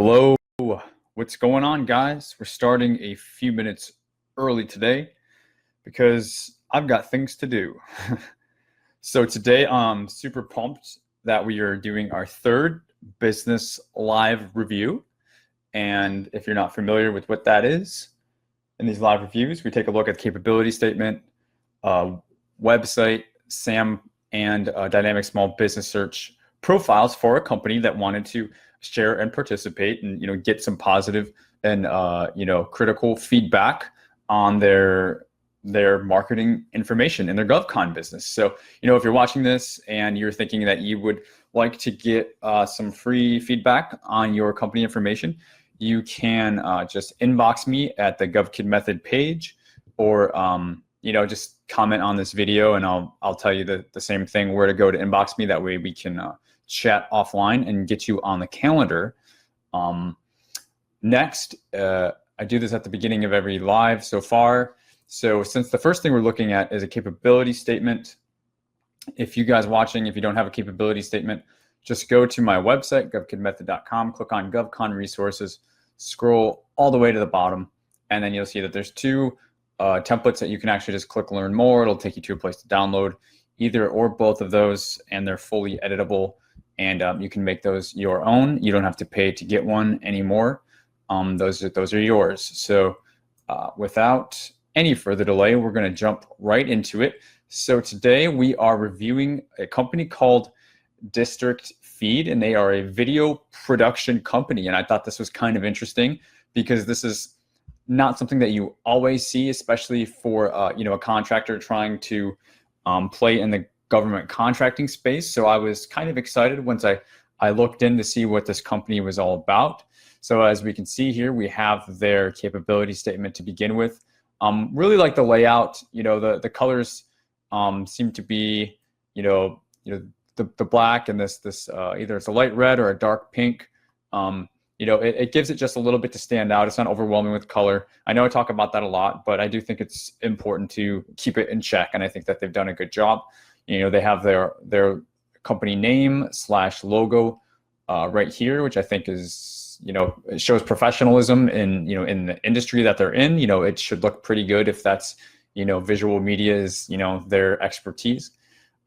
Hello, what's going on, guys? We're starting a few minutes early today because I've got things to do. So today I'm super pumped that we are doing our third business live review. And if you're not familiar with what that is, in these live reviews, we take a look at the capability statement, website, SAM, and dynamic small business search profiles for a company that wanted to share and participate and get some positive and critical feedback on their marketing information in their GovCon business. So if you're watching this and you're thinking that you would like to get some free feedback on your company information, you can just inbox me at the GovKid Method page, or just comment on this video and I'll tell you the same thing, where to go to inbox me. That way we can chat offline and get you on the calendar. Next, I do this at the beginning of every live so far. So since the first thing we're looking at is a capability statement, if you guys watching, if you don't have a capability statement, just go to my website, govkidmethod.com, click on GovCon resources, scroll all the way to the bottom, and then you'll see that there's two templates that you can actually just click learn more. It'll take you to a place to download either or both of those, and they're fully editable, and you can make those your own. You don't have to pay to get one anymore. Those are yours. So without any further delay, we're going to jump right into it. So today we are reviewing a company called District Feed, and they are a video production company. And I thought this was kind of interesting because this is not something that you always see, especially for a contractor trying to play in the government contracting space. So I was kind of excited once I looked in to see what this company was all about. So as we can see here, we have their capability statement to begin with. Really like the layout. The colors seem to be the black and this either it's a light red or a dark pink. It gives it just a little bit to stand out. It's not overwhelming with color. I know I talk about that a lot, but I do think it's important to keep it in check, and I think that they've done a good job. They have their company name / logo right here, which I think is, it shows professionalism in the industry that they're in. It should look pretty good if that's, visual media is, their expertise.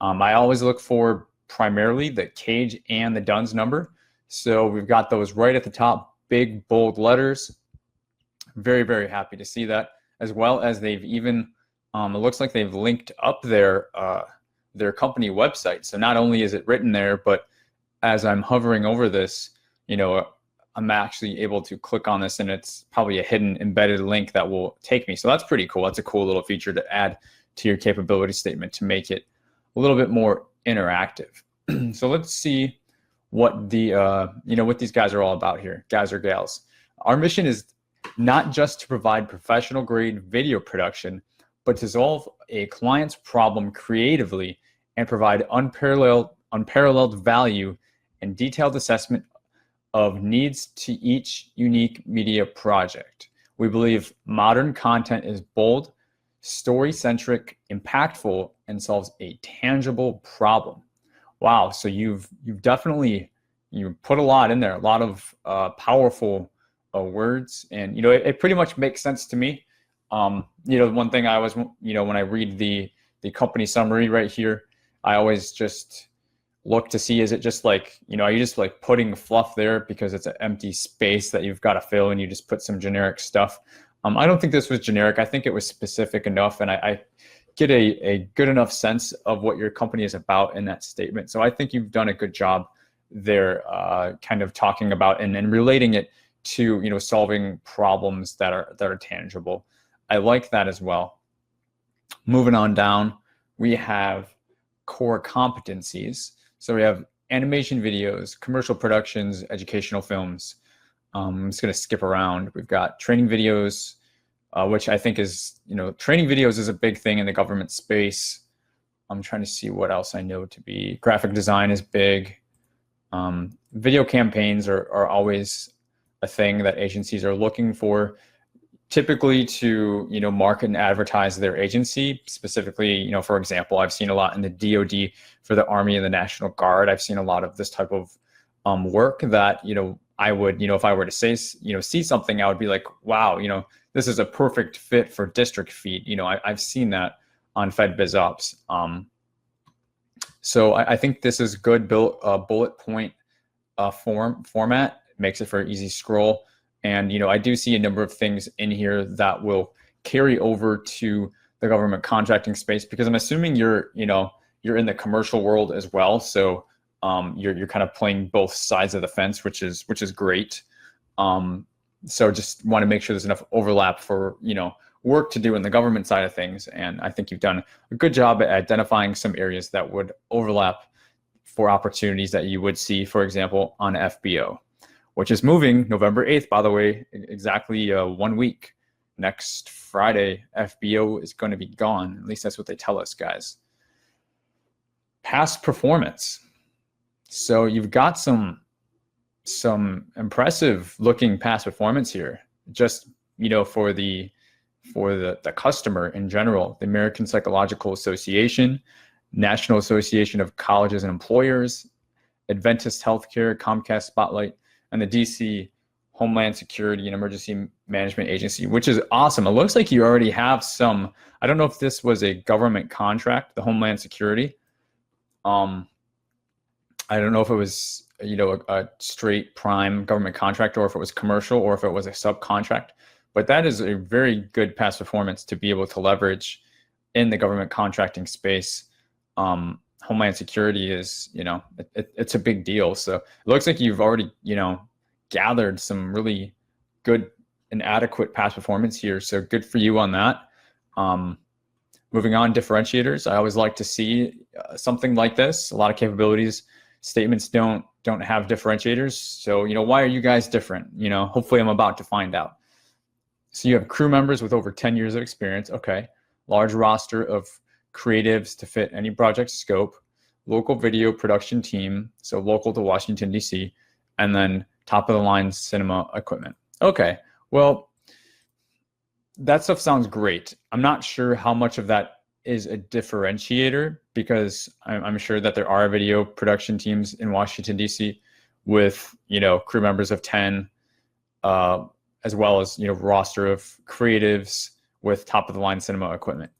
I always look for primarily the Cage and the DUNS number. So we've got those right at the top, big, bold letters. Very, very happy to see that, as well as they've even, it looks like they've linked up their company website. So not only is it written there, but as I'm hovering over this, I'm actually able to click on this, and it's probably a hidden embedded link that will take me. So that's pretty cool. That's a cool little feature to add to your capability statement to make it a little bit more interactive. So let's see what what these guys are all about here, guys or gals. Our mission is not just to provide professional grade video production, but to solve a client's problem creatively and provide unparalleled value and detailed assessment of needs to each unique media project. We believe modern content is bold, story-centric, impactful, and solves a tangible problem. Wow, so you've definitely put a lot in there, a lot of powerful words, and it pretty much makes sense to me. One thing I always, when I read the company summary right here, I always just look to see, is it just like, are you just like putting fluff there because it's an empty space that you've got to fill and you just put some generic stuff? I don't think this was generic. I think it was specific enough, and I get a good enough sense of what your company is about in that statement. So I think you've done a good job there, kind of talking about and relating it to solving problems that are tangible. I like that as well. Moving on down, we have core competencies. So we have animation videos, commercial productions, educational films. I'm just going to skip around. We've got training videos, which I think is, training videos is a big thing in the government space. I'm trying to see what else I know to be. Graphic design is big. Video campaigns are always a thing that agencies are looking for, typically to market and advertise their agency. Specifically, for example, I've seen a lot in the DoD for the Army and the National Guard. I've seen a lot of this type of work that I would, if I were to say, see something, I would be like, wow, this is a perfect fit for district feed. I've seen that on FedBizOps. So I think this is good bullet point format. Makes it for an easy scroll. And, I do see a number of things in here that will carry over to the government contracting space, because I'm assuming you're in the commercial world as well. So you're kind of playing both sides of the fence, which is great. So just want to make sure there's enough overlap for, work to do in the government side of things. And I think you've done a good job at identifying some areas that would overlap for opportunities that you would see, for example, on FBO, which is moving November 8th, by the way, exactly 1 week. Next Friday, FBO is going to be gone. At least that's what they tell us, guys. Past performance. So you've got some impressive looking past performance here, just, for the customer in general. The American Psychological Association, National Association of Colleges and Employers, Adventist Healthcare, Comcast Spotlight, and the DC Homeland Security and Emergency Management Agency, which is awesome. It looks like you already have some. I don't know if this was a government contract, the Homeland Security. I don't know if it was, a straight prime government contract, or if it was commercial, or if it was a subcontract. But that is a very good past performance to be able to leverage in the government contracting space. Homeland Security is, it's a big deal. So it looks like you've already, gathered some really good and adequate past performance here. So good for you on that. Moving on, differentiators. I always like to see something like this. A lot of capabilities statements don't have differentiators. So, why are you guys different? Hopefully I'm about to find out. So you have crew members with over 10 years of experience. Okay. Large roster of creatives to fit any project scope, local video production team, so local to Washington, DC, and then top of the line cinema equipment. Okay, well, that stuff sounds great. I'm not sure how much of that is a differentiator, because I'm sure that there are video production teams in Washington, DC with, crew members of 10, as well as, roster of creatives with top of the line cinema equipment.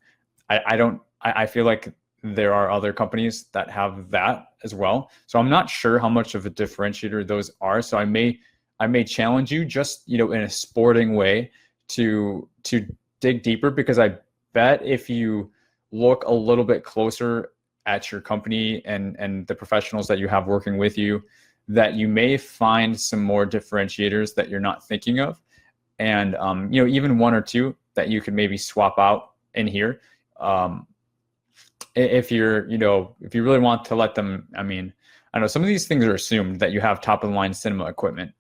I feel like there are other companies that have that as well. So I'm not sure how much of a differentiator those are. So I may challenge you just, in a sporting way to dig deeper, because I bet if you look a little bit closer at your company and the professionals that you have working with you, that you may find some more differentiators that you're not thinking of. And, even one or two that you could maybe swap out in here. If you're, if you really want to let them, I know some of these things are assumed that you have top of the line cinema equipment.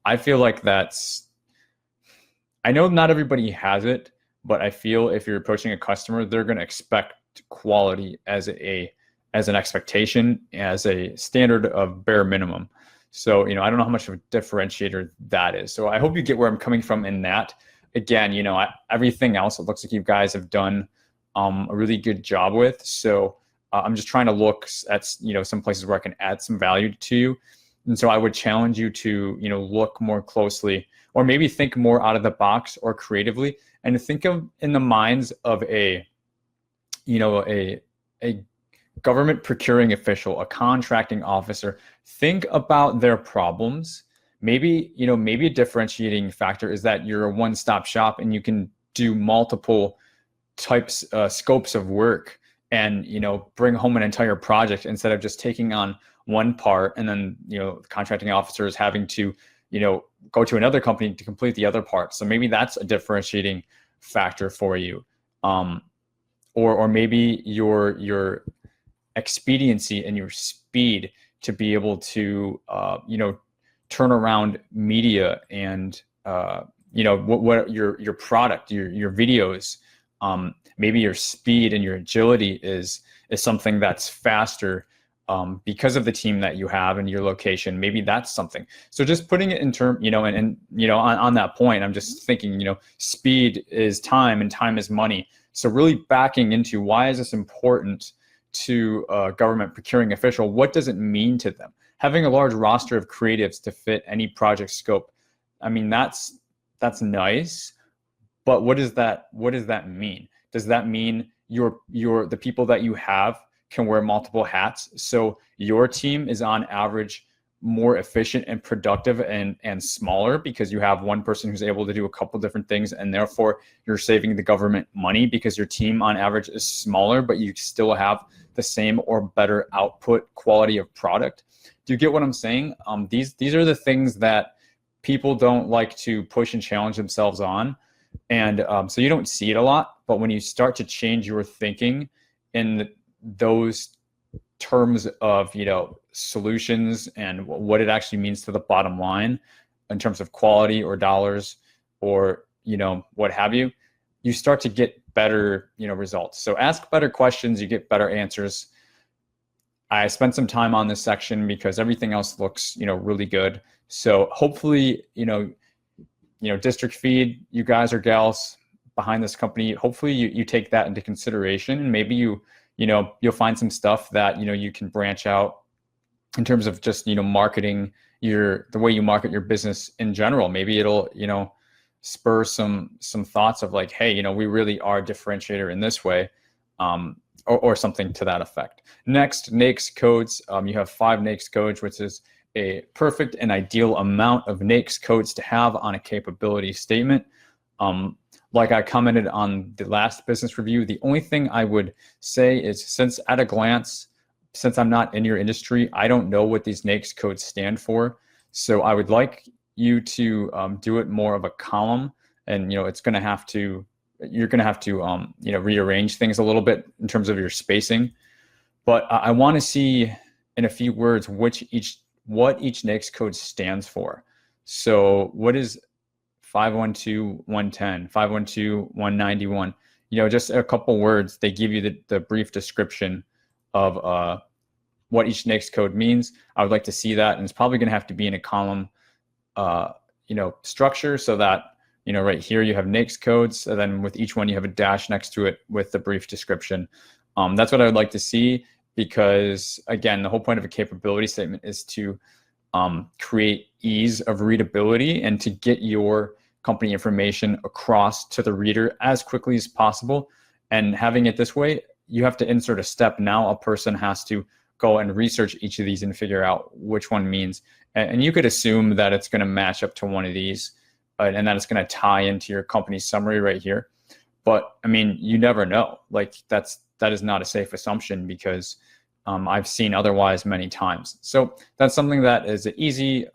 I feel like I know not everybody has it, but I feel if you're approaching a customer, they're going to expect quality as an expectation, as a standard of bare minimum. So, I don't know how much of a differentiator that is. So I hope you get where I'm coming from in that. Again, everything else, it looks like you guys have done a really good job with. So I'm just trying to look at, some places where I can add some value to you. And so I would challenge you to, look more closely, or maybe think more out of the box or creatively, and think of in the minds of a government procuring official, a contracting officer. Think about their problems. Maybe a differentiating factor is that you're a one-stop shop and you can do multiple types, scopes of work, and bring home an entire project instead of just taking on one part, and then the contracting officer is having to go to another company to complete the other part. So maybe that's a differentiating factor for you, or maybe your expediency and your speed to be able to turn around media and what your product, your videos. Maybe your speed and your agility is something that's faster because of the team that you have and your location. Maybe that's something. So just putting it in term, on that point, I'm just thinking, speed is time and time is money. So really backing into why is this important to a government procuring official? What does it mean to them? having a large roster of creatives to fit any project scope. I mean, that's nice, but what does that mean? Does that mean the people that you have can wear multiple hats? So your team is on average more efficient and productive and smaller because you have one person who's able to do a couple different things, and therefore you're saving the government money because your team on average is smaller, but you still have the same or better output quality of product. Do you get what I'm saying? These are the things that people don't like to push and challenge themselves on. And so you don't see it a lot, but when you start to change your thinking in those terms of, solutions and what it actually means to the bottom line in terms of quality or dollars or, what have you, you start to get better, results. So ask better questions, you get better answers. I spent some time on this section because everything else looks, really good. So hopefully, district feed, you guys or gals behind this company, hopefully you take that into consideration, and maybe you'll find some stuff that, you can branch out in terms of just, marketing the way you market your business in general. Maybe it'll, spur some thoughts of like, hey, we really are a differentiator in this way, or something to that effect. Next, NAICS codes. You have 5 NAICS codes, which is a perfect and ideal amount of NAICS codes to have on a capability statement. Like I commented on the last business review, the only thing I would say is, since at a glance, since I'm not in your industry, I don't know what these NAICS codes stand for. So I would like you to do it more of a column, and you're going to have to rearrange things a little bit in terms of your spacing. But I want to see in a few words what each NAICS code stands for. So what is 512.110, 512.191? Just a couple words. They give you the brief description of what each NAICS code means. I would like to see that, and it's probably going to have to be in a column, structure, so that right here you have NAICS codes, and then with each one you have a dash next to it with the brief description. That's what I would like to see, because again, the whole point of a capability statement is to create ease of readability and to get your company information across to the reader as quickly as possible. And having it this way, you have to insert a step. Now a person has to go and research each of these and figure out which one means. And you could assume that it's going to match up to one of these, and that it's going to tie into your company summary right here. But I mean, you never know. Like that is not a safe assumption, because I've seen otherwise many times. So that's something that is an easy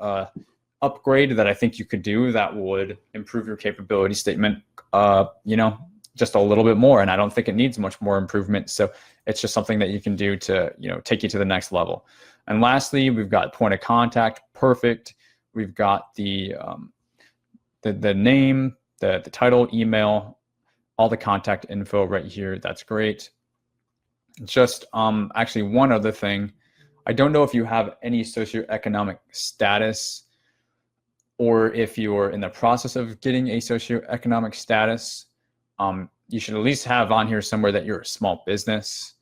upgrade that I think you could do that would improve your capability statement, just a little bit more. And I don't think it needs much more improvement. So it's just something that you can do to, take you to the next level. And lastly, we've got point of contact. Perfect. We've got the name, the title, email, all the contact info right here. That's great. Just actually one other thing. I don't know if you have any socioeconomic status, or if you're in the process of getting a socioeconomic status. You should at least have on here somewhere that you're a small business.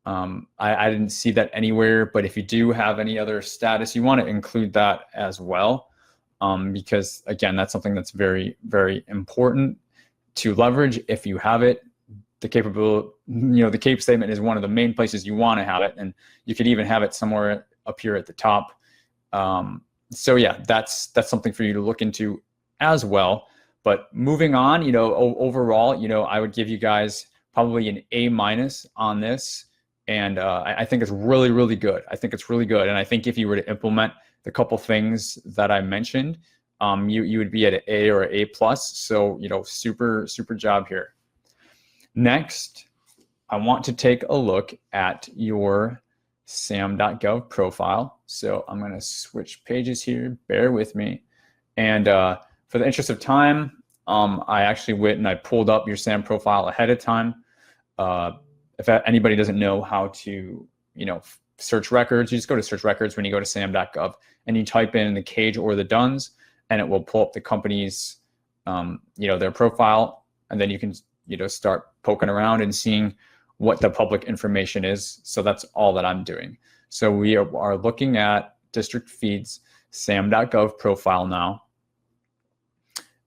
I didn't see that anywhere, but if you do have any other status, you want to include that as well, because again, that's something that's very, very important to leverage if you have it. The capability, the CAPE statement is one of the main places you want to have it, and you could even have it somewhere up here at the top. So yeah, that's something for you to look into as well. But moving on, overall, I would give you guys probably an A- on this. And I think it's really, really good. I think it's really good. And I think if you were to implement the couple things that I mentioned, you would be at an A or an A+. So, super, super job here. Next, I want to take a look at your sam.gov profile. So I'm going to switch pages here. Bear with me. And for the interest of time, I actually went and I pulled up your SAM profile ahead of time. If anybody doesn't know how to, search records, you just go to search records when you go to sam.gov, and you type in the Cage or the Duns, and it will pull up the company's, their profile, and then you can, start poking around and seeing what the public information is. So that's all that I'm doing. So we are looking at district feeds sam.gov profile now.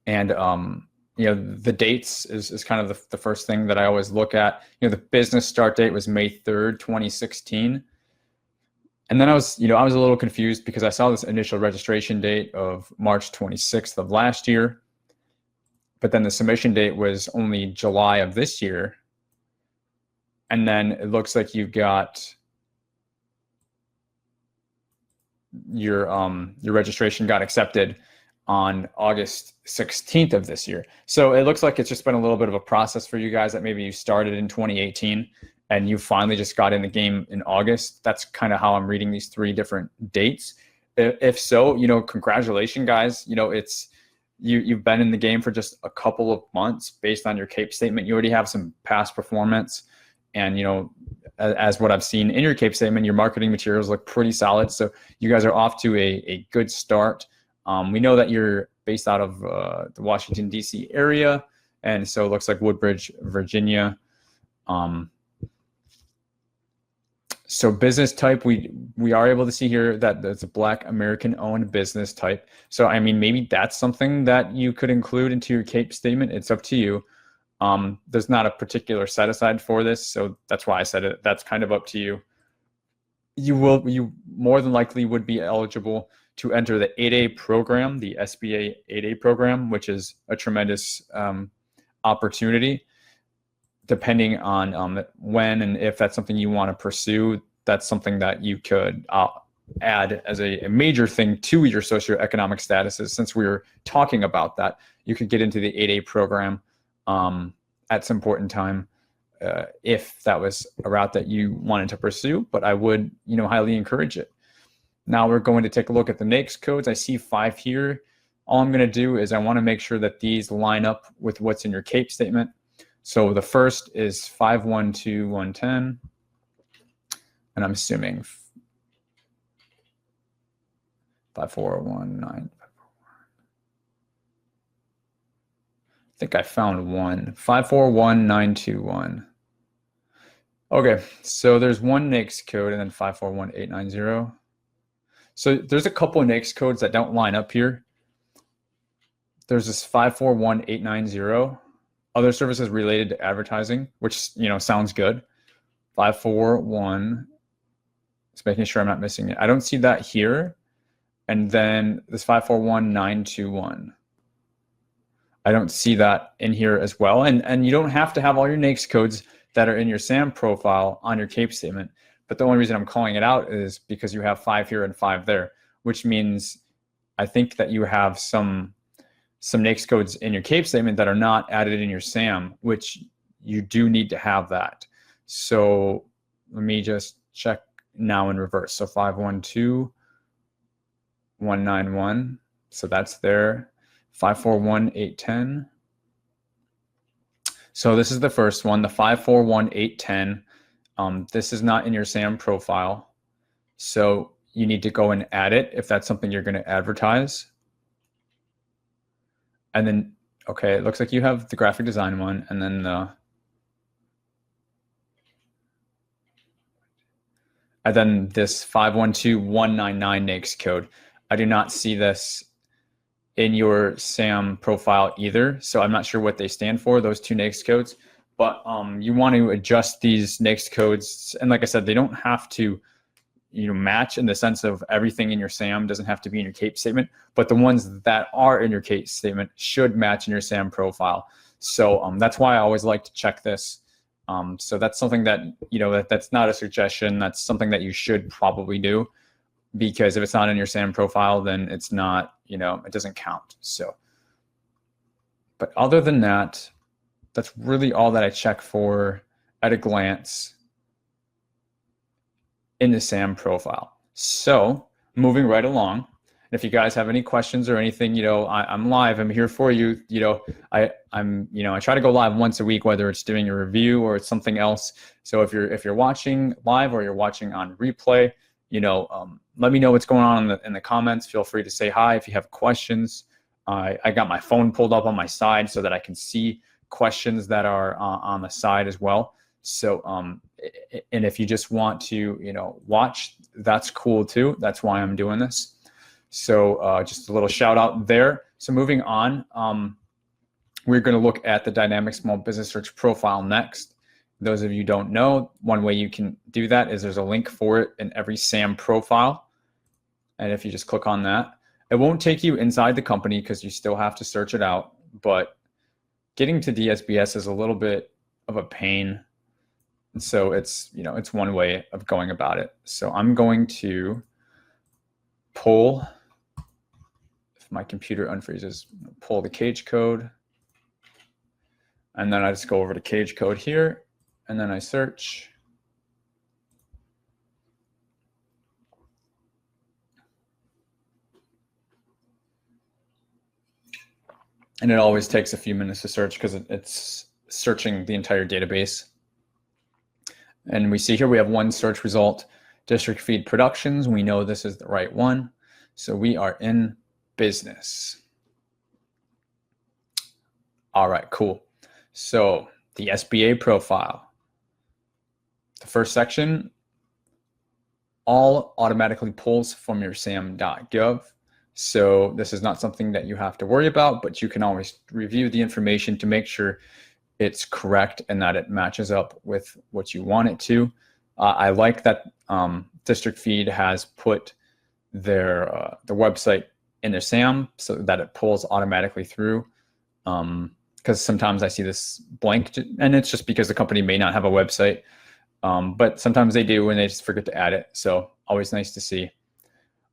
And the dates is kind of the first thing that I always look at. The business start date was May 3rd, 2016. And then I was a little confused because I saw this initial registration date of March 26th of last year, but then the submission date was only July of this year. And then it looks like you've got your registration got accepted on August 16th of this year. So it looks like it's just been a little bit of a process for you guys, that maybe you started in 2018 and you finally just got in the game in August. That's kind of how I'm reading these 3 different dates. If so, congratulations, guys. You've been in the game for just a couple of months based on your CAPE statement. You already have some past performance, and as what I've seen in your CAPE statement, your marketing materials look pretty solid. So you guys are off to a good start. We know that you're based out of the Washington, D.C. area, and so it looks like Woodbridge, Virginia. So business type, we are able to see here that it's a Black American-owned business type. So, I mean, maybe that's something that you could include into your CAPE statement. It's up to you. There's not a particular set aside for this, so that's why I said it. That's kind of up to you. You more than likely would be eligible to enter the 8A program, the SBA 8A program, which is a tremendous opportunity. Depending on when and if that's something you want to pursue, that's something that you could add as a major thing to your socioeconomic statuses. Since we were talking about that, you could get into the 8A program at some point in time if that was a route that you wanted to pursue, but I would highly encourage it. Now we're going to take a look at the NAICS codes. I see 5 here. All I'm going to do is I want to make sure that these line up with what's in your CAPE statement. So the first is 512110, and I'm assuming 5419. I think I found one. 541921. Okay, so there's one NAICS code and then 541890. So there's a couple of NAICS codes that don't line up here. There's this 541890. Other services related to advertising, which sounds good. 541. Just making sure I'm not missing it. I don't see that here. And then this 541921. I don't see that in here as well. And you don't have to have all your NAICS codes that are in your SAM profile on your CAPE statement. But the only reason I'm calling it out is because you have 5 here and 5 there, which means I think that you have some NAICS codes in your CAPE statement that are not added in your SAM, which you do need to have that. So let me just check now in reverse. So 512191. So that's there. 541810. So this is the first one, the 541810. This is not in your SAM profile. So you need to go and add it if that's something you're going to advertise. And then, okay, it looks like you have the graphic design one, and then this 512199 NAICS code. I do not see this in your SAM profile either, so I'm not sure what they stand for, those 2 NAICS codes. But you want to adjust these NAICS codes, and like I said, they don't have to match in the sense of everything in your SAM doesn't have to be in your CAPE statement, but the ones that are in your CAPE statement should match in your SAM profile. So that's why I always like to check this. So that's something that, that's not a suggestion. That's something that you should probably do, because if it's not in your SAM profile, then it's not, it doesn't count. So, but other than that, that's really all that I check for at a glance in the SAM profile. So moving right along, and if you guys have any questions or anything, I'm live. I'm here for you. I try to go live once a week, whether it's doing a review or it's something else. So if you're watching live or you're watching on replay, let me know what's going on in the comments. Feel free to say hi if you have questions. I got my phone pulled up on my side so that I can see questions that are on the side as well. So, and if you just want to, watch, that's cool too. That's why I'm doing this. So just a little shout out there. So moving on, we're going to look at the dynamic small business search profile next. Those of you who don't know, one way you can do that is there's a link for it in every SAM profile. And if you just click on that, it won't take you inside the company because you still have to search it out. But getting to DSBS is a little bit of a pain. And so it's, it's one way of going about it. So I'm going to pull, if my computer unfreezes, pull the cage code. And then I just go over to cage code here, and then I search. And it always takes a few minutes to search because it's searching the entire database. And we see here we have one search result, District Feed Productions. We know this is the right one. So we are in business. All right, cool. So the SBA profile, the first section, all automatically pulls from your sam.gov. So this is not something that you have to worry about, but you can always review the information to make sure it's correct and that it matches up with what you want it to. I like that District Feed has put their the website in their SAM so that it pulls automatically through. Because sometimes I see this blank, and it's just because the company may not have a website, but sometimes they do and they just forget to add it. So always nice to see.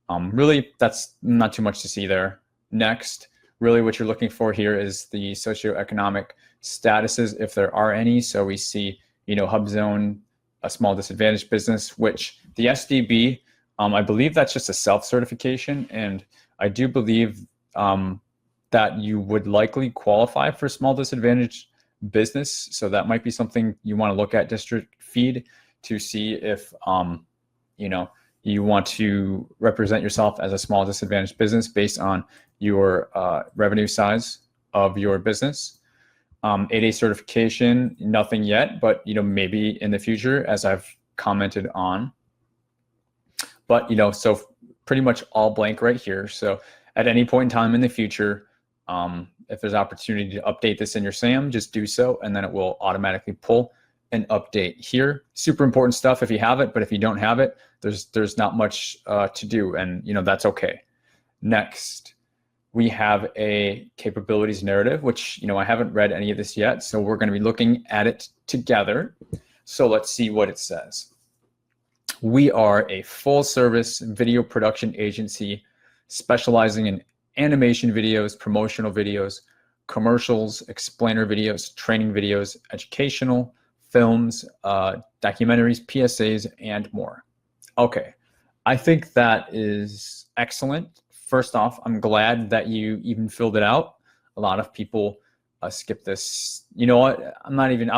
Really, that's not too much to see there. Next, really what you're looking for here is the socioeconomic statuses, if there are any. So we see, hub zone, a small disadvantaged business, which the SDB, I believe that's just a self-certification. And I do believe that you would likely qualify for small disadvantaged business. So that might be something you want to look at District Feed to see if, you want to represent yourself as a small disadvantaged business based on your revenue size of your business. 8A certification, nothing yet, but maybe in the future, as I've commented on. But so pretty much all blank right here. So at any point in time in the future, if there's opportunity to update this in your SAM, just do so, and then it will automatically pull an update here. Super important stuff if you have it, but if you don't have it, there's not much to do, and that's okay. Next, we have a capabilities narrative, which I haven't read any of this yet, so we're going to be looking at it together. So let's see what it says. We are a full-service video production agency specializing in animation videos, promotional videos, commercials, explainer videos, training videos, educational, films, documentaries, PSAs, and more. Okay, I think that is excellent. First off, I'm glad that you even filled it out. A lot of people skip this. You know what? I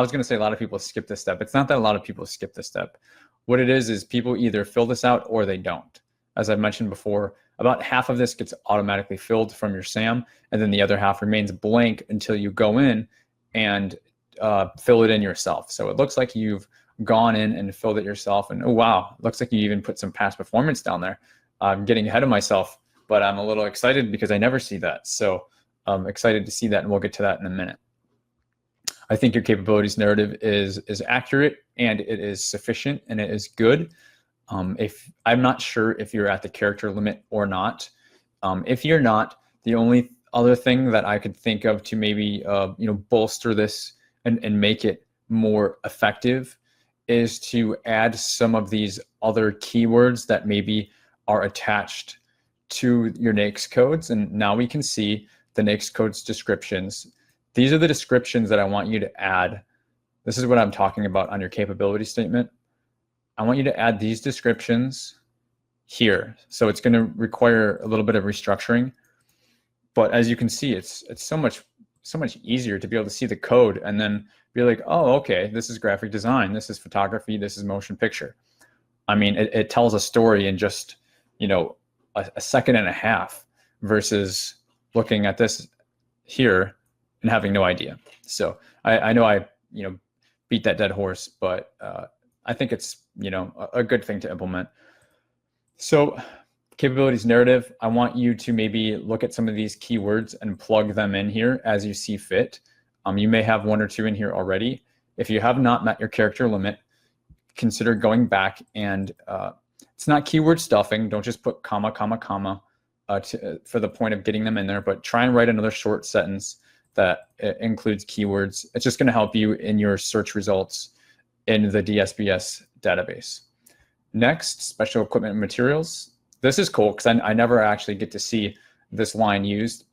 was going to say a lot of people skip this step. It's not that a lot of people skip this step. What it is people either fill this out or they don't. As I mentioned before, about half of this gets automatically filled from your SAM, and then the other half remains blank until you go in and fill it in yourself. So it looks like you've gone in and filled it yourself, and oh wow, looks like you even put some past performance down there. I'm getting ahead of myself, but I'm a little excited because I never see that. So I'm excited to see that, and we'll get to that in a minute. I think your capabilities narrative is accurate, and it is sufficient, and it is good. If I'm not sure if you're at the character limit or not. If you're not, the only other thing that I could think of to maybe bolster this and make it more effective is to add some of these other keywords that maybe are attached to your NAICS codes. And now we can see the NAICS codes descriptions. These are the descriptions that I want you to add. This is what I'm talking about on your capability statement. I want you to add these descriptions here. So it's going to require a little bit of restructuring, but as you can see, it's so much easier to be able to see the code and then be like, oh, okay, this is graphic design, this is photography, this is motion picture. I mean, it tells a story in just a second and a half versus looking at this here and having no idea. So I know I beat that dead horse, but I think it's, you know, a good thing to implement. So capabilities narrative, I want you to maybe look at some of these keywords and plug them in here as you see fit. You may have one or two in here already. If you have not met your character limit, consider going back and it's not keyword stuffing. Don't just put comma, comma, comma for the point of getting them in there, but try and write another short sentence that includes keywords. It's just going to help you in your search results in the DSBS database. Next, special equipment and materials. This is cool because I never actually get to see this line used.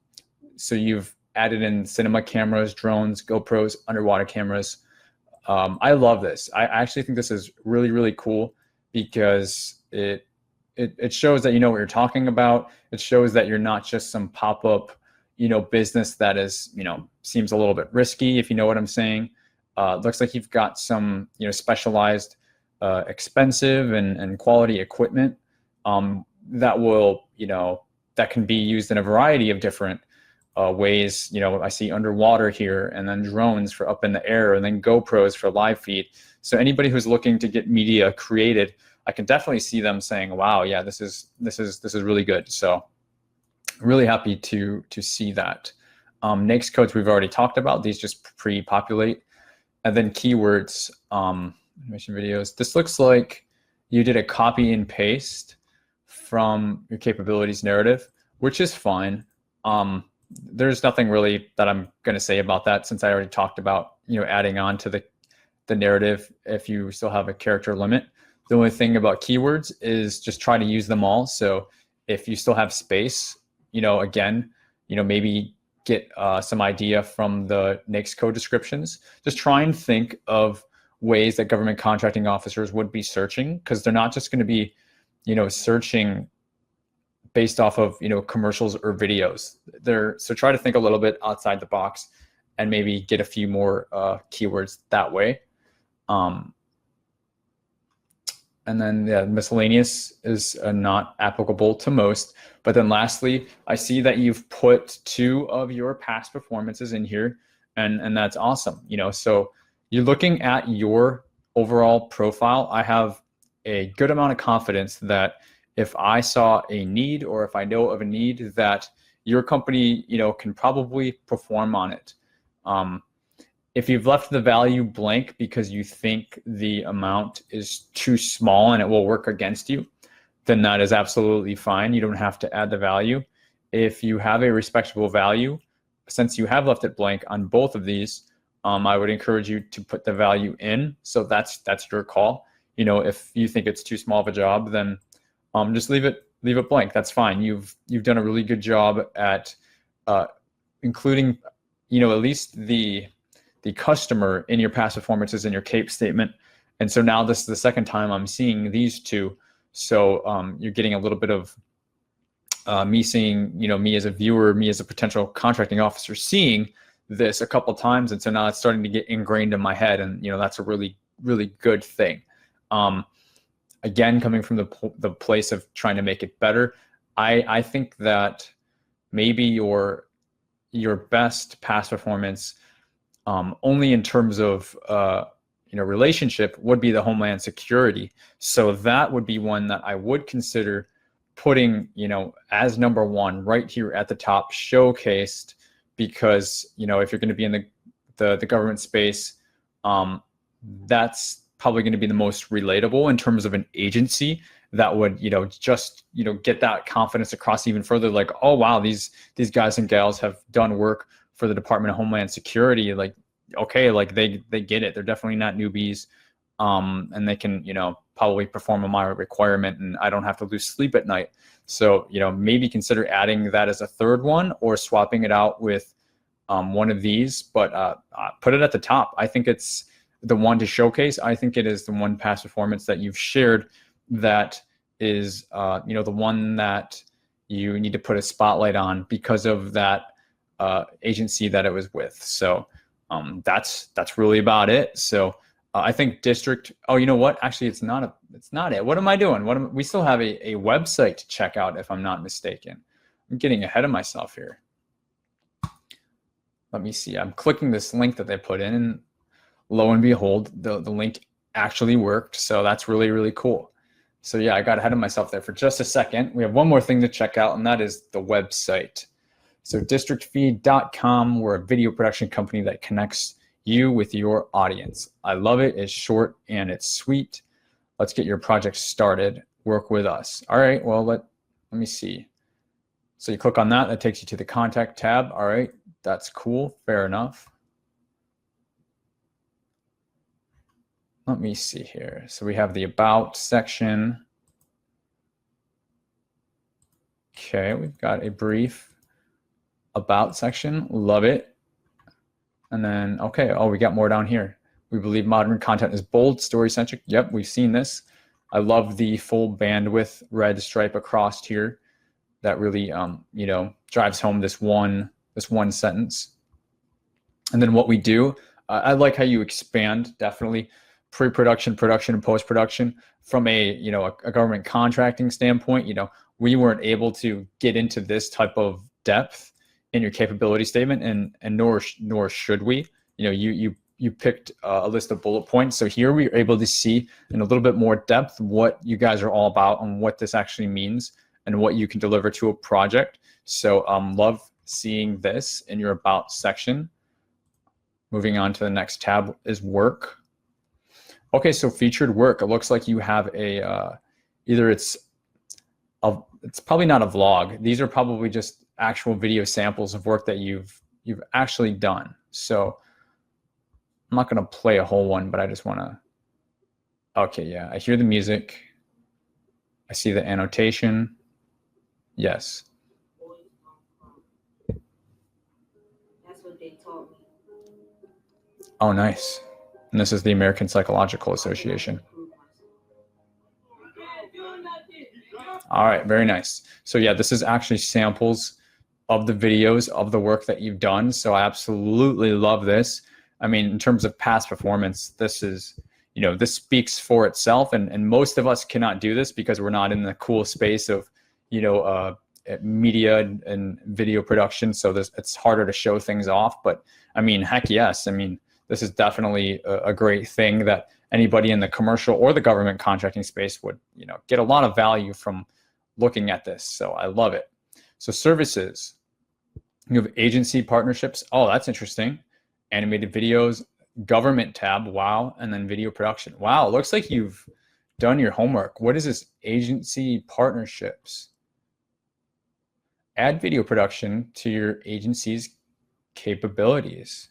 So you've added in cinema cameras, drones, GoPros, underwater cameras. I love this. I actually think this is really, really cool because it shows that you know what you're talking about. It shows that you're not just some pop-up, you know, business that is, you know, seems a little bit risky, if you know what I'm saying. Looks like you've got some, you know, specialized, expensive and quality equipment that will, you know, that can be used in a variety of different ways. You know, I see underwater here, and then drones for up in the air, and then GoPros for live feed. So anybody who's looking to get media created, I can definitely see them saying, "Wow, yeah, this is really good." So really happy to see that. NAICS codes we've already talked about. These just pre-populate, and then keywords, animation videos. This looks like you did a copy and paste from your capabilities narrative, which is fine. There's nothing really that I'm going to say about that since I already talked about, you know, adding on to the narrative if you still have a character limit. The only thing about keywords is just try to use them all. So if you still have space, you know, again, you know, maybe get some idea from the NAICS code descriptions. Just try and think of ways that government contracting officers would be searching, because they're not just going to be, you know, searching based off of, you know, commercials or videos. So try to think a little bit outside the box and maybe get a few more keywords that way. And then miscellaneous is not applicable to most. But then lastly, I see that you've put 2 of your past performances in here, and that's awesome. You know, so you're looking at your overall profile. I have a good amount of confidence that if I saw a need, or if I know of a need, that your company, you know, can probably perform on it. If you've left the value blank because you think the amount is too small and it will work against you, then that is absolutely fine. You don't have to add the value. If you have a respectable value, since you have left it blank on both of these, I would encourage you to put the value in. So that's your call. You know, if you think it's too small of a job, then just leave it blank. That's fine. You've done a really good job at including, you know, at least the customer in your past performances in your CAPE statement. And so now this is the second time I'm seeing these 2. So you're getting a little bit of me seeing, you know, me as a viewer, me as a potential contracting officer seeing this a couple times. And so now it's starting to get ingrained in my head. And, you know, that's a really, really good thing. Again, coming from the place of trying to make it better, I think that maybe your best past performance, only in terms of you know, relationship, would be the Homeland Security. So that would be one that I would consider putting, you know, as number 1 right here at the top, showcased, because, you know, if you're going to be in the government space, that's probably going to be the most relatable in terms of an agency that would, you know, just, you know, get that confidence across even further. Like, oh wow, these guys and gals have done work for the Department of Homeland Security. Like, okay, like they get it. They're definitely not newbies, and they can, you know, probably perform a my requirement, and I don't have to lose sleep at night. So, you know, maybe consider adding that as a 3rd one, or swapping it out with one of these. But put it at the top. I think it's the one to showcase. I think it is the one past performance that you've shared that is, you know, the one that you need to put a spotlight on because of that agency that it was with. So that's really about it. So I think district. Oh, you know what? Actually, it's not it. What am I doing? We still have a website to check out, if I'm not mistaken. I'm getting ahead of myself here. Let me see. I'm clicking this link that they put in, and lo and behold, the link actually worked. So that's really, really cool. So yeah, I got ahead of myself there for just a second. We have one more thing to check out, and that is the website. So districtfeed.com, we're a video production company that connects you with your audience. I love it. It's short and it's sweet. Let's get your project started. Work with us. All right, well, let me see. So you click on that, that takes you to the contact tab. All right, that's cool, fair enough. Let me see here. So we have the about section. Okay, we've got a brief about section, love it. And then, okay, oh, we got more down here. We believe modern content is bold, story-centric. Yep, we've seen this. I love the full bandwidth red stripe across here. That really, you know, drives home this one sentence. And then what we do, I like how you expand, definitely, pre-production, production, and post-production. From a, you know, a government contracting standpoint, you know, we weren't able to get into this type of depth in your capability statement, and nor should we. You know, you picked a list of bullet points. So here we are able to see in a little bit more depth what you guys are all about and what this actually means and what you can deliver to a project. So love seeing this in your about section. Moving on to the next tab is work. Okay, so featured work. It looks like you have a, either it's probably not a vlog. These are probably just actual video samples of work that you've actually done. So I'm not gonna play a whole one, but I just wanna, okay, yeah, I hear the music. I see the annotation. Yes. That's what they taught me. Oh, nice. And this is the American Psychological Association. All right, very nice. So yeah, this is actually samples of the videos of the work that you've done. So I absolutely love this. I mean, in terms of past performance, this is, you know, this speaks for itself. And most of us cannot do this because we're not in the cool space of, you know, media and video production. So it's harder to show things off. But I mean, heck yes. I mean, this is definitely a great thing that anybody in the commercial or the government contracting space would, you know, get a lot of value from looking at this. So I love it. So services, you have agency partnerships. Oh, that's interesting. Animated videos, government tab. Wow. And then video production. Wow. It looks like you've done your homework. What is this? Agency partnerships. Add video production to your agency's capabilities.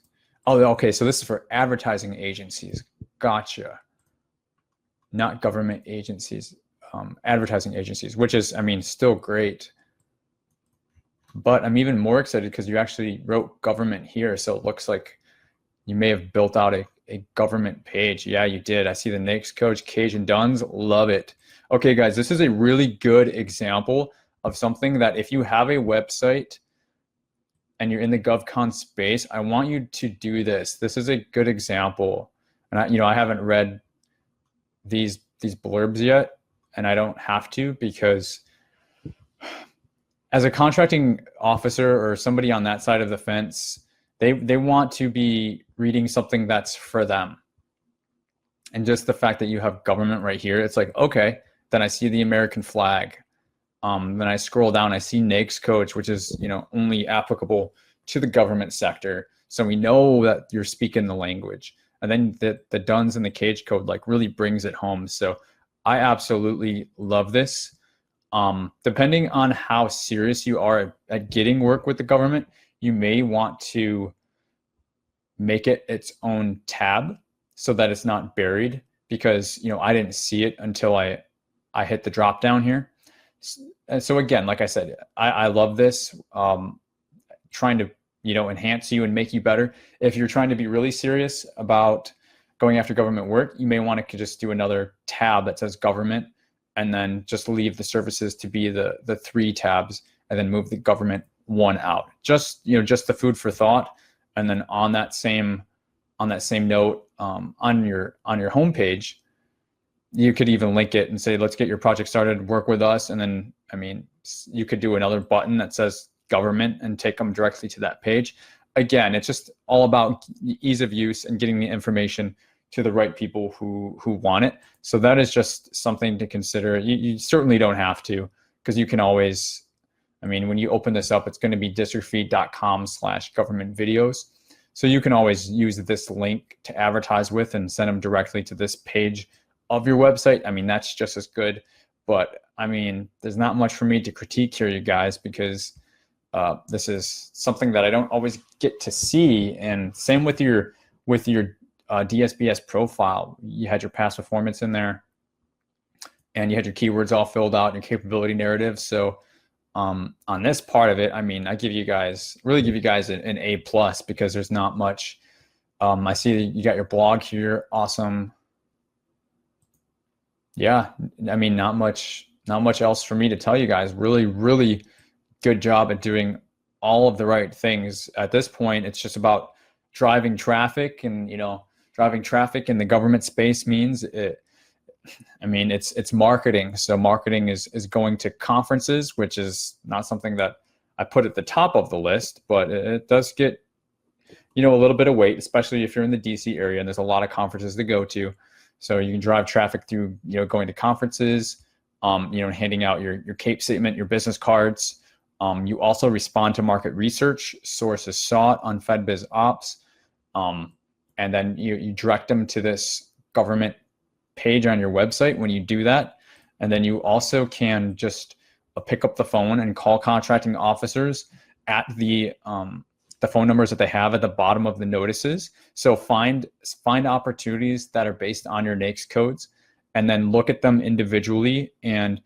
Oh, okay. So this is for advertising agencies. Gotcha. Not government agencies, advertising agencies, which is, I mean, still great. But I'm even more excited because you actually wrote government here. So it looks like you may have built out a government page. Yeah, you did. I see the NAICS coach, Cage and Duns. Love it. Okay, guys, this is a really good example of something that if you have a website and you're in the GovCon space, I want you to do this. This is a good example. And I haven't read these blurbs yet, and I don't have to, because as a contracting officer or somebody on that side of the fence, they want to be reading something that's for them. And just the fact that you have government right here, it's like, okay, then I see the American flag. Then I scroll down, I see NAICS coach, which is, you know, only applicable to the government sector. So we know that you're speaking the language. And then the Duns and the Cage code like really brings it home. So I absolutely love this. Depending on how serious you are at getting work with the government, you may want to make it its own tab so that it's not buried, because, you know, I didn't see it until I hit the drop down here. And so again, like I said, I love this, trying to, you know, enhance you and make you better. If you're trying to be really serious about going after government work, you may want to just do another tab that says government, and then just leave the services to be the 3 tabs, and then move the government one out. Just, you know, just the food for thought. And then on that same note, on your homepage, you could even link it and say, let's get your project started, work with us. And then, I mean, you could do another button that says government and take them directly to that page. again, it's just all about ease of use and getting the information to the right people who want it. So that is just something to consider. You certainly don't have to, because you can always, I mean, when you open this up, it's going to be districtfeed.com/government videos. So you can always use this link to advertise with and send them directly to this page of your website. I mean, that's just as good. But I mean, there's not much for me to critique here, you guys, because this is something that I don't always get to see. And same with your DSBS profile. You had your past performance in there, and you had your keywords all filled out, your capability narrative. So on this part of it, I mean, I really give you guys an A+, because there's not much. I see you got your blog here. Awesome. Yeah, I mean, not much else for me to tell you guys. Really, really good job at doing all of the right things. At this point, it's just about driving traffic, and driving traffic in the government space means it's marketing. So marketing is going to conferences, which is not something that I put at the top of the list, but it does get a little bit of weight, especially if you're in the DC area and there's a lot of conferences to go to. So you can drive traffic through going to conferences, handing out your CAPE statement, your business cards. You also respond to market research, sources sought on FedBiz Ops, and then you direct them to this government page on your website when you do that. And then you also can just pick up the phone and call contracting officers at the phone numbers that they have at the bottom of the notices. So find opportunities that are based on your NAICS codes, and then look at them individually. And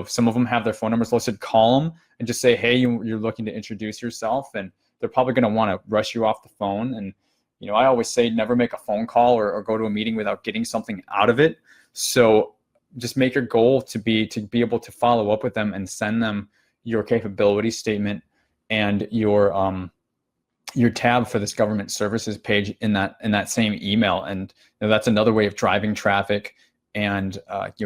some of them have their phone numbers listed. Call them and just say, hey, you're looking to introduce yourself, and they're probably going to want to rush you off the phone. And I always say never make a phone call or go to a meeting without getting something out of it. So just make your goal to be able to follow up with them and send them your capability statement and your tab for this government services page in that same email. And that's another way of driving traffic and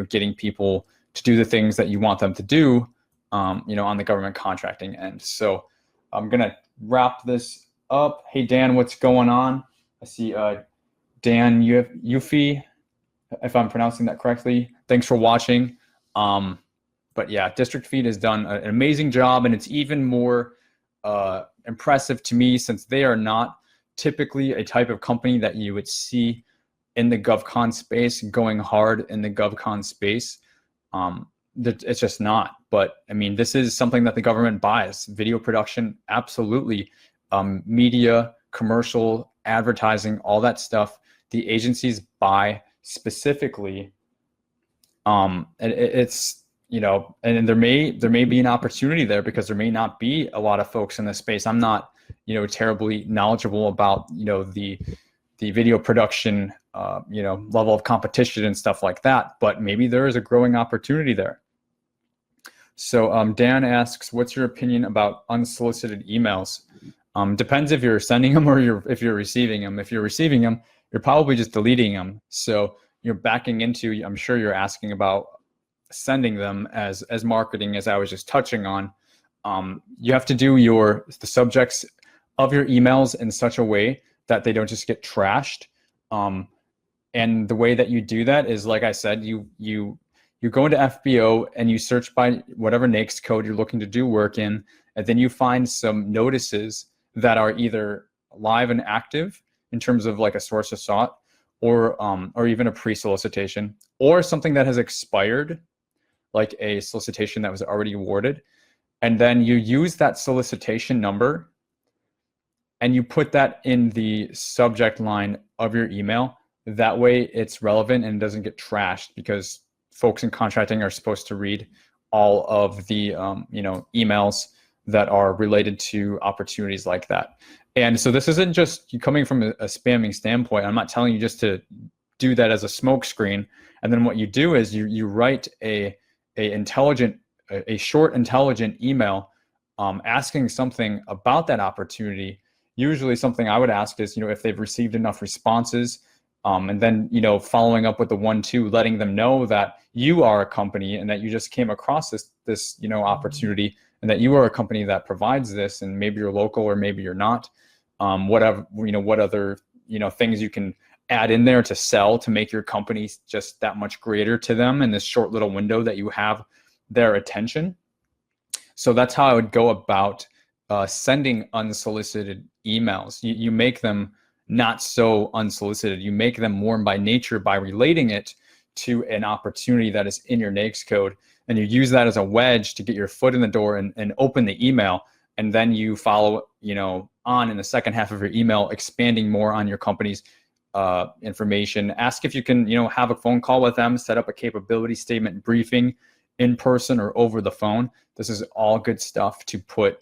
getting people to do the things that you want them to do on the government contracting end. So I'm gonna wrap this up. Hey Dan, what's going on? I see Dan Yufi, if I'm pronouncing that correctly. Thanks for watching. But yeah, District Feed has done an amazing job, and it's even more impressive to me since they are not typically a type of company that you would see in the GovCon space, going hard in the GovCon space. It's just not. But I mean, this is something that the government buys. Video production, absolutely. Media, commercial, advertising, all that stuff, the agencies buy specifically. It's and there may be an opportunity there, because there may not be a lot of folks in this space. I'm not terribly knowledgeable about the video production level of competition and stuff like that, but maybe there is a growing opportunity there. So Dan asks, what's your opinion about unsolicited emails? Depends if you're sending them or if you're receiving them. If you're receiving them, you're probably just deleting them. So you're backing into, I'm sure you're asking about sending them as marketing, as I was just touching on. You have to do the subjects of your emails in such a way that they don't just get trashed. And the way that you do that is, like I said, you go into FBO and you search by whatever NAICS code you're looking to do work in, and then you find some notices that are either live and active in terms of like a source of sought, or even a pre-solicitation, or something that has expired, like a solicitation that was already awarded. And then you use that solicitation number and you put that in the subject line of your email. That way it's relevant and doesn't get trashed, because folks in contracting are supposed to read all of the emails that are related to opportunities like that. And so this isn't just coming from a spamming standpoint. I'm not telling you just to do that as a smoke screen. And then what you do is you write a short, intelligent email asking something about that opportunity. Usually something I would ask is, if they've received enough responses, and then, following up with the 1-2, letting them know that you are a company and that you just came across this opportunity, and that you are a company that provides this, and maybe you're local or maybe you're not. whatever, what other, things you can add in there to sell to make your company just that much greater to them in this short little window that you have their attention. So that's how I would go about sending unsolicited emails. You make them not so unsolicited. You make them warm by nature by relating it to an opportunity that is in your NAICS code. And you use that as a wedge to get your foot in the door and open the email. And then you follow, on in the second half of your email, expanding more on your company's information. Ask if you can, have a phone call with them, set up a capability statement briefing in person or over the phone. This is all good stuff to put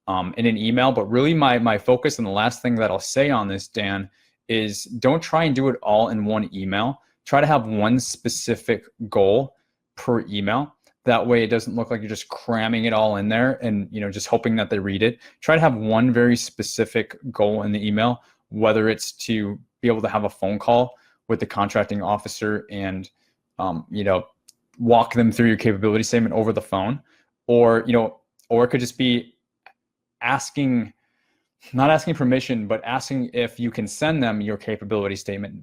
in an email. But really my focus, and the last thing that I'll say on this, Dan, is don't try and do it all in one email. Try to have one specific goal per email. That way it doesn't look like you're just cramming it all in there and, just hoping that they read it. Try to have one very specific goal in the email, whether it's to be able to have a phone call with the contracting officer and, walk them through your capability statement over the phone, or it could just be not asking permission, but asking if you can send them your capability statement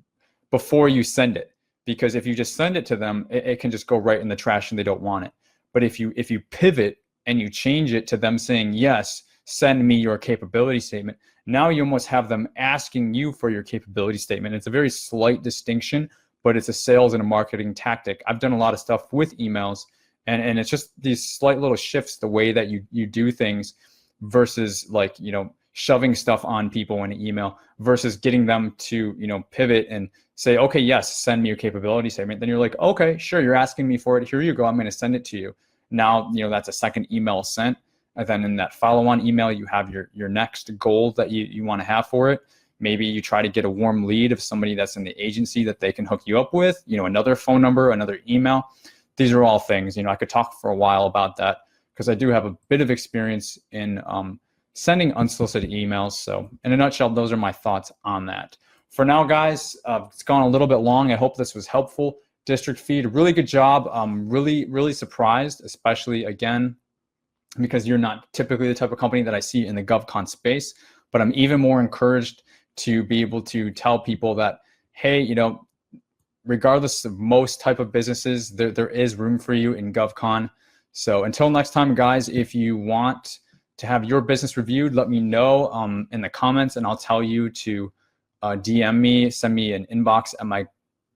before you send it. Because if you just send it to them, it can just go right in the trash and they don't want it. But if you pivot and you change it to them saying, yes, send me your capability statement, now you almost have them asking you for your capability statement. It's a very slight distinction, but it's a sales and a marketing tactic. I've done a lot of stuff with emails, and it's just these slight little shifts, the way that you do things, versus shoving stuff on people in an email, versus getting them to, pivot and say, okay, yes, send me your capability statement. Then you're like, okay, sure, you're asking me for it. Here you go. I'm going to send it to you. Now, that's a second email sent. And then in that follow-on email, you have your next goal that you want to have for it. Maybe you try to get a warm lead of somebody that's in the agency that they can hook you up with, another phone number, another email. These are all things, I could talk for a while about that because I do have a bit of experience in sending unsolicited emails. So in a nutshell, those are my thoughts on that. For now, guys, it's gone a little bit long. I hope this was helpful. District feed, really good job. I'm really, really surprised, especially again, because you're not typically the type of company that I see in the GovCon space, but I'm even more encouraged to be able to tell people that, hey, regardless of most type of businesses, there is room for you in GovCon. So until next time, guys, if you want to have your business reviewed, let me know in the comments, and I'll tell you to DM me, send me an inbox at my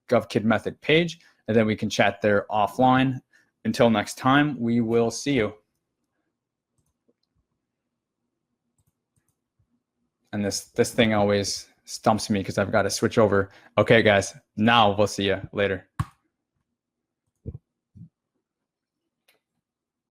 GovKid Method page, and then we can chat there offline. Until next time, we will see you. And this thing always stumps me because I've got to switch over. Okay, guys, now we'll see you later.